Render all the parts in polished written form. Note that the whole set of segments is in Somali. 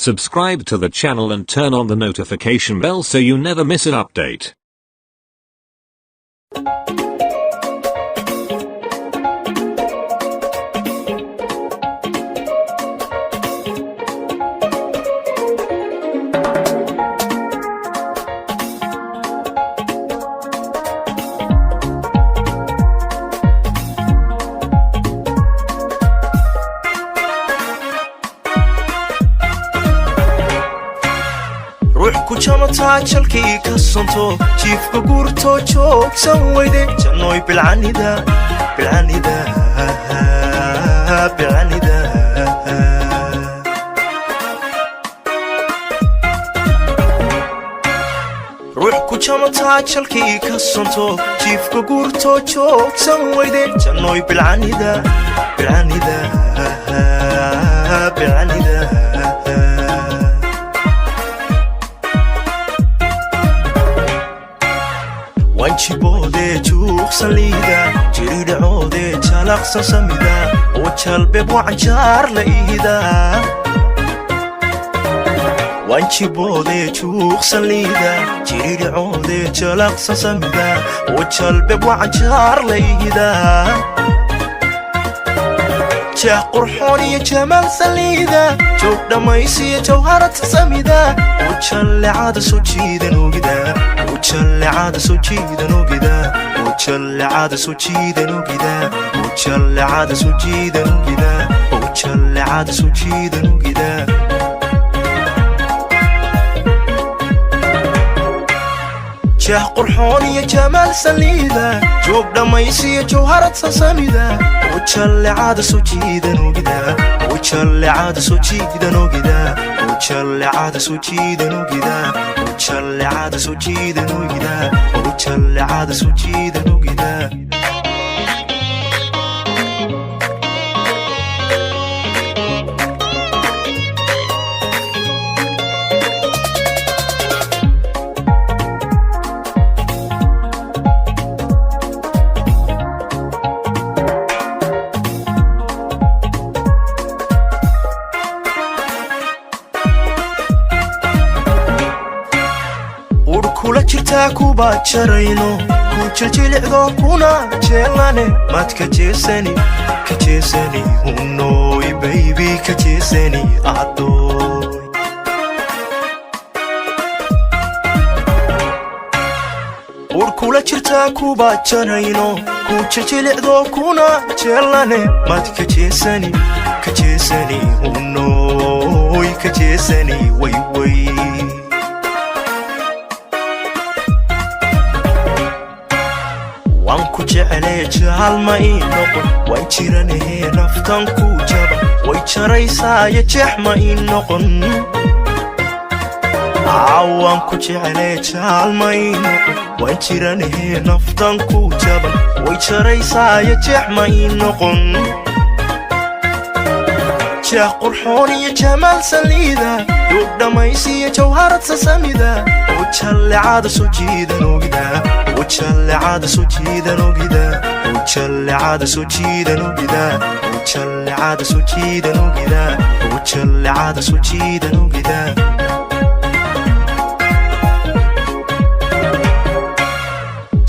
Subscribe to the channel and turn on the notification bell so you never miss an update. jalkii ka sonto jiifka guurto joogsan weyde jannoy bilcanida ruux ku jamataa jalkii ka sonto jiifka guurto joogsan weyde jannoy bilcanida wanjiboode juuqsan liida jiridhacoode jalaqsan samida oo jalbeeb wacanjaar la ihida wanjiboode juuqsan liida jiridhacoode jalaqsan samida oo jalbeeb wacanjaar la ihida jah qurxoon iyo jamaal saliida joog dhammaysiya jawharata samida oo jallecada soo jiidan ogida jallecada soo jiidan ogida jallecada soo jiidan ogida jallecada soo jiidan ogida jallecada soo jiidan ogida jah qurxoon iyo jamaal saliida joog dhammaysiya jawharata samida oo jallecada soo jiidan ogida jallecada soo jiidan ogida jallecada soo jiidan ogida jallecada soo jiidan ogida jallecada soo jiidan ogida kula jirtaa kuba jarayno ku jiljilicdo kuna jeelane mad ka jeesani hunooy baby ka jeesani adoy kula jirtaa kuba jarayno ku jiljilicdo kuna jeelane mad ka jeesani hunooy ka jeesani way wanku jeclee jaal ma ii noqon waan jiranahee naftan ku jaba way jaraysaayo jeex ma ii noqon wanku jeclee jaal ma ii noqon waan jiranahee naftan ku jaba way jaraysaayo jeex ma ii noqon jah qurxoon iyo jamaal saliida duug dhammaysiya jawharata samida oo jallecada soo jiidan ogida jallecada soo jiidan ogida jallecada soo jiidan ogida jallecada soo jiidan ogida jallecada soo jiidan ogida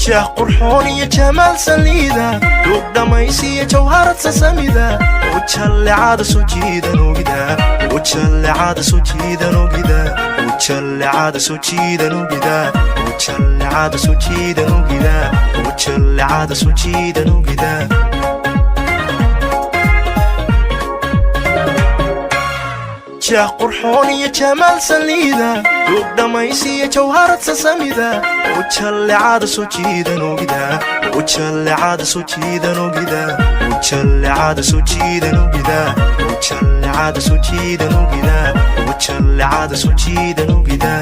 jah qurxoon iyo jamaal saliida duug dhammaysiya jawharata samida oo jallecada soo jiidan ogida jallecada soo jiidan ogida jallecada soo jiidan ogida jallecada soo jiidan ogida jallecada soo jiidan ogida jah qurxoon iyo jamaal saliida duug dhammaysiya jawharata samida oo jallecada soo jiidan ogida jallecada soo jiidan ogida jallecada soo jiidan ogida jallecada soo jiidan ogida jallecada soo jiidan ogida